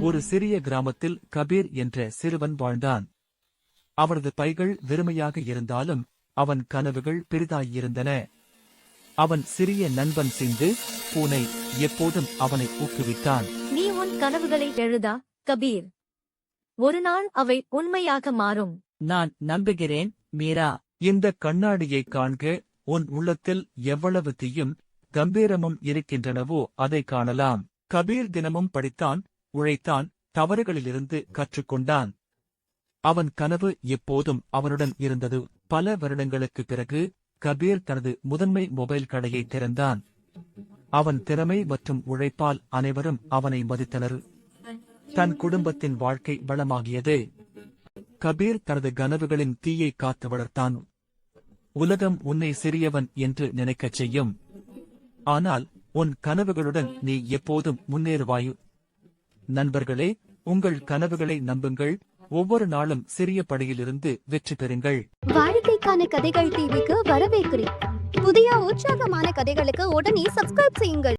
ஒரு சிறிய கிராமத்தில் கபீர் என்ற சிறுவன் வாழ்ந்தான். அவனது பைகள் வெறுமையாக இருந்தாலும் அவன் கனவுகள் பெரிதாயிருந்தன. அவன் சிறிய நண்பன் சிந்து, பூனை எப்போதும் அவனை ஊக்குவித்தான். நீ உன் கனவுகளை எழுதா, கபீர். ஒரு நாள் அவை உண்மையாக மாறும். நான் நம்புகிறேன், மீரா. இந்த கண்ணாடியை காண்க, உன் உள்ளத்தில் எவ்வளவு தீயும் கம்பீரமும் இருக்கின்றனவோ அதை காணலாம். கபீர் தினமும் படித்தான், உழைத்தான், தவறுகளிலிருந்து கற்றுக்கொண்டான். அவன் கனவு எப்போதும் அவனுடன் இருந்தது. பல வருடங்களுக்குப் பிறகு கபீர் தனது முதன்மை மொபைல் கடையை திறந்தான். அவன் திறமை மற்றும் உழைப்பால் அனைவரும் அவனை மதித்தனர். தன் குடும்பத்தின் வாழ்க்கை வளமாகியது. கபீர் தனது கனவுகளின் தீயை காத்து வளர்த்தான். உலகம் உன்னை சிறியவன் என்று நினைக்கச் செய்யும். ஆனால் உன் கனவுகளுடன் நீ எப்போதும் முன்னேறுவாய். நண்பர்களே, உங்கள் கனவுகளை நம்புங்கள். ஒவ்வொரு நாளும் சிறிய படியிலிருந்து வெற்றி பெறுங்கள். வாழ்க்கைக்கான கதைகள் டிவிக்கு வரவேற்கிறேன். புதிய உற்சாகமான கதைகளுக்கு உடனே சப்ஸ்கிரைப் செய்யுங்கள்.